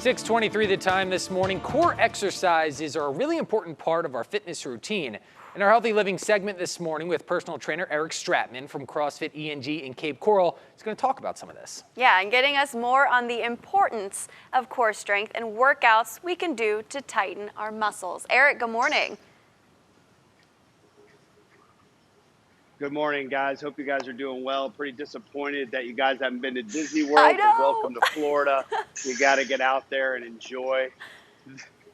6:23 the time this morning. Core exercises are a really important part of our fitness routine. In our Healthy Living segment this morning with personal trainer Eric Stratman from CrossFit Eng in Cape Coral, he's going to talk about some of this. Yeah, and getting us more on the importance of core strength and workouts we can do to tighten our muscles. Eric, good morning. Good morning, guys. Hope you guys are doing well. Pretty disappointed that you guys haven't been to Disney World. I know. But welcome to Florida. You got to get out there and enjoy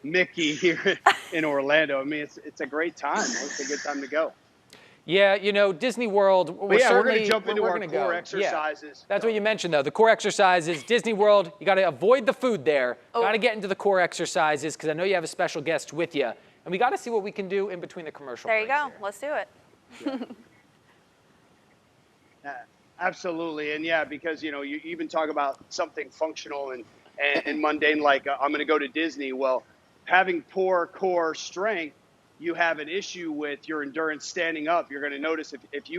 Mickey here in Orlando. I mean, it's a great time. It's a good time to go. Yeah, you know, Disney World, we're going to jump into our core exercises. Yeah, that's what you mentioned, though. The core exercises, Disney World, you got to avoid the food there. Got to get into the core exercises because I know you have a special guest with you. And we got to see what we can do in between the commercial breaks. There you go. Here. Let's do it. Absolutely. And yeah, because, you know, you even talk about something functional and mundane, like I'm going to go to Disney. Well, having poor core strength, you have an issue with your endurance standing up. You're going to notice if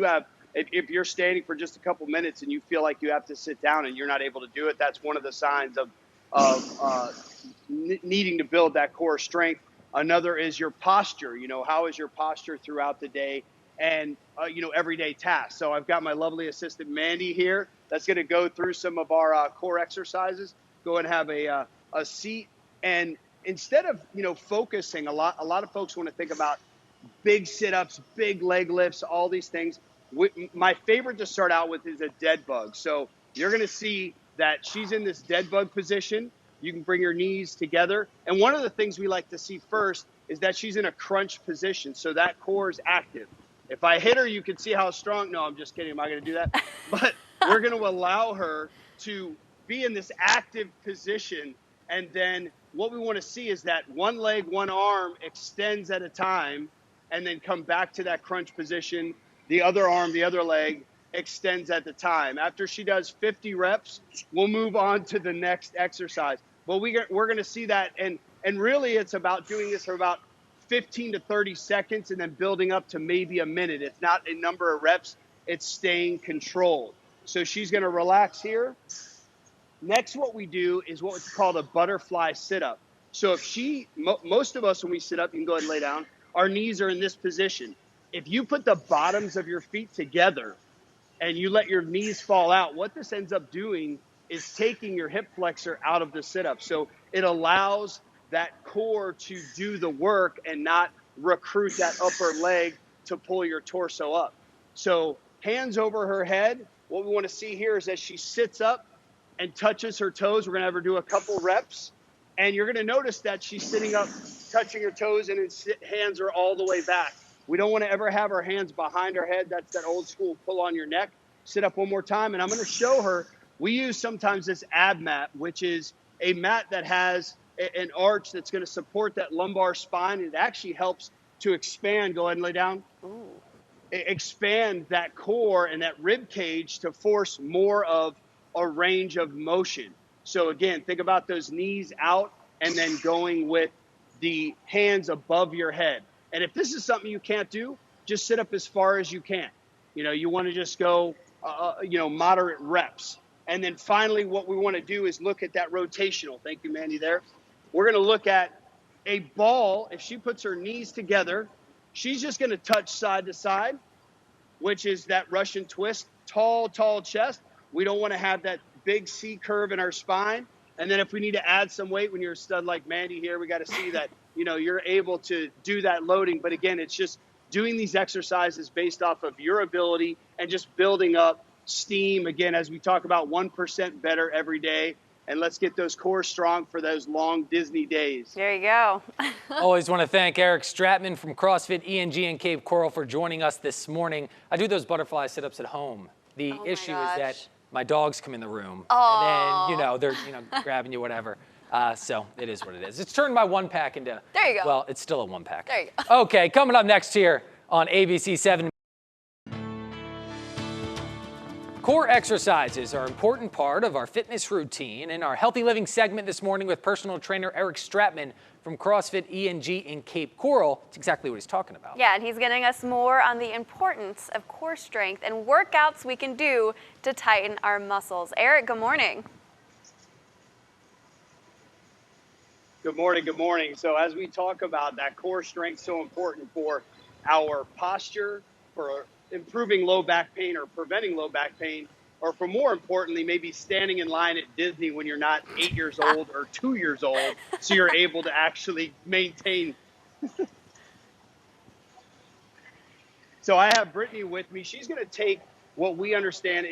you're standing for just a couple minutes and you feel like you have to sit down and you're not able to do it, that's one of the signs of needing to build that core strength. Another is your posture. You know, how is your posture throughout the day? And, you know, everyday tasks. So I've got my lovely assistant, Mandy, here that's going to go through some of our core exercises. Go and have a seat. And instead of, you know, focusing, a lot of folks want to think about big sit-ups, big leg lifts, all these things. My favorite to start out with is a dead bug. So you're going to see that she's in this dead bug position. You can bring your knees together. And one of the things we like to see first is that she's in a crunch position. So that core is active. If I hit her, you can see how strong. No, I'm just kidding. Am I going to do that? But we're going to allow her to be in this active position. And then what we want to see is that one leg, one arm extends at a time and then come back to that crunch position. The other arm, the other leg extends at the time. After she does 50 reps, we'll move on to the next exercise. But we're going to see that. And really, it's about doing this for about 15 to 30 seconds and then building up to maybe a minute. It's not a number of reps. It's staying controlled. So she's going to relax here. Next, what we do is what's called a butterfly sit-up. So if most of us, when we sit up, you can go ahead and lay down, our knees are in this position. If you put the bottoms of your feet together and you let your knees fall out, what this ends up doing is taking your hip flexor out of the sit-up. So it allows that core to do the work and not recruit that upper leg to pull your torso up. So hands over her head. What we want to see here is that she sits up and touches her toes. We're going to have her do a couple reps. And you're going to notice that she's sitting up, touching her toes, and her hands are all the way back. We don't want to ever have her hands behind her head. That's that old school pull on your neck. Sit up one more time. And I'm going to show her, we use sometimes this ab mat, which is a mat that has an arch that's going to support that lumbar spine. It actually helps to expand. Go ahead and lay down. Ooh. Expand that core and that rib cage to force more of a range of motion. So again, think about those knees out and then going with the hands above your head. And if this is something you can't do, just sit up as far as you can. You know, you want to just go, you know, moderate reps. And then finally, what we want to do is look at that rotational. Thank you, Mandy, there. We're going to look at a ball. If she puts her knees together, she's just going to touch side to side, which is that Russian twist, tall chest. We don't want to have that big C curve in our spine. And then if we need to add some weight, when you're a stud like Mandy here, we got to see that, you know, you're able to do that loading. But again, it's just doing these exercises based off of your ability and just building up steam. Again, as we talk about, 1% better every day. And let's get those core strong for those long Disney days. There you go. Always want to thank Eric Stratman from CrossFit Eng in Cape Coral for joining us this morning. I do those butterfly sit-ups at home. The issue is that my dogs come in the room. And then, you know, they're, you know, grabbing you, whatever. So it is what it is. It's turned my one pack into, there you go. Well, it's still a one pack. There you go. Okay, coming up next here on ABC7. Core exercises are an important part of our fitness routine. In our Healthy Living segment this morning with personal trainer Eric Stratman from CrossFit Eng in Cape Coral, it's exactly what he's talking about. Yeah, and he's getting us more on the importance of core strength and workouts we can do to tighten our muscles. Eric, good morning. Good morning. Good morning. So as we talk about that core strength, so important for our posture, for improving low back pain or preventing low back pain, or for more importantly, maybe standing in line at Disney when you're not 8 years old or 2 years old, so you're able to actually maintain. So I have Brittany with me. She's going to take what we understand.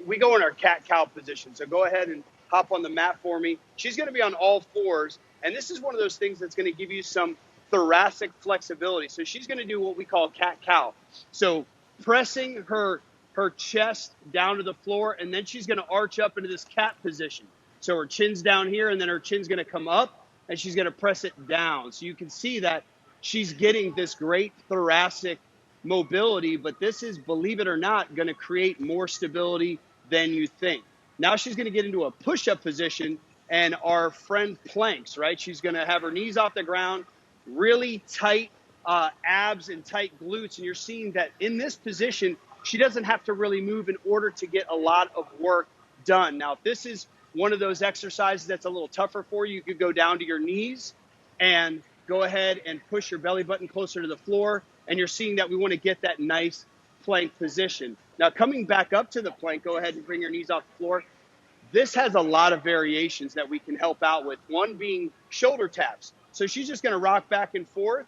We go in our cat-cow position. So go ahead and hop on the mat for me. She's going to be on all fours. And this is one of those things that's going to give you some thoracic flexibility. So she's going to do what we call cat-cow. So pressing her chest down to the floor, and then she's going to arch up into this cat position. So her chin's down here, and then her chin's going to come up, and she's going to press it down. So you can see that she's getting this great thoracic mobility, but this is, believe it or not, going to create more stability than you think. Now she's going to get into a push-up position, and our friend planks, right? She's going to have her knees off the ground, really tight abs and tight glutes, and you're seeing that in this position, she doesn't have to really move in order to get a lot of work done. Now, if this is one of those exercises that's a little tougher for you, you could go down to your knees and go ahead and push your belly button closer to the floor. And you're seeing that we want to get that nice plank position. Now, coming back up to the plank, go ahead and bring your knees off the floor. This has a lot of variations that we can help out with. One being shoulder taps. So she's just going to rock back and forth.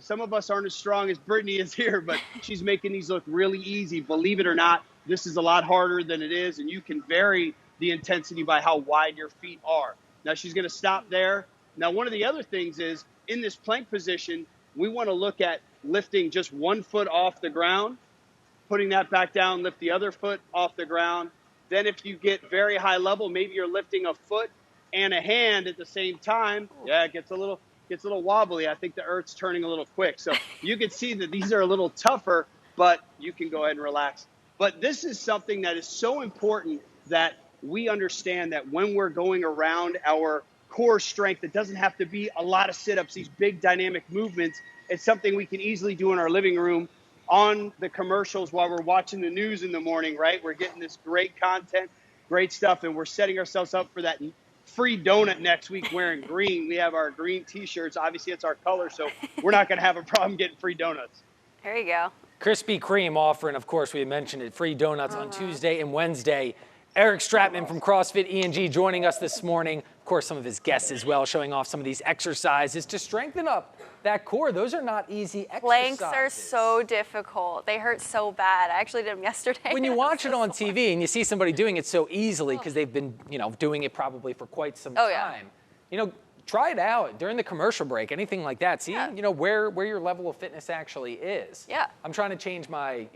Some of us aren't as strong as Brittany is here, but she's making these look really easy. Believe it or not, this is a lot harder than it is, and you can vary the intensity by how wide your feet are. Now, she's going to stop there. Now, one of the other things is in this plank position, we want to look at lifting just one foot off the ground, putting that back down, lift the other foot off the ground. Then if you get very high level, maybe you're lifting a foot and a hand at the same time. Yeah, it gets a little wobbly. I think the earth's turning a little quick. So you can see that these are a little tougher, but you can go ahead and relax. But this is something that is so important that we understand that when we're going around our core strength, it doesn't have to be a lot of sit-ups, these big dynamic movements. It's something we can easily do in our living room on the commercials while we're watching the news in the morning, right? We're getting this great content, great stuff, and we're setting ourselves up for that free donut next week wearing green. We have our green t-shirts. Obviously, it's our color, so we're not going to have a problem getting free donuts. There you go. Krispy Kreme offering, of course, we mentioned it, free donuts on Tuesday and Wednesday. Eric Stratman from CrossFit Eng joining us this morning. Of course, some of his guests as well, showing off some of these exercises to strengthen up that core. Those are not easy exercises. Planks are so difficult. They hurt so bad. I actually did them yesterday. When you watch it on TV and you see somebody doing it so easily because they've been, doing it probably for quite some time. Try it out during the commercial break, anything like that. See, where your level of fitness actually is. Yeah. I'm trying to change my,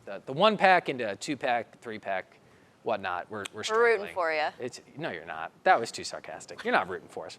the 1-pack into a 2-pack, 3-pack. Whatnot. We're struggling. rooting for you. No, you're not. That was too sarcastic. You're not rooting for us.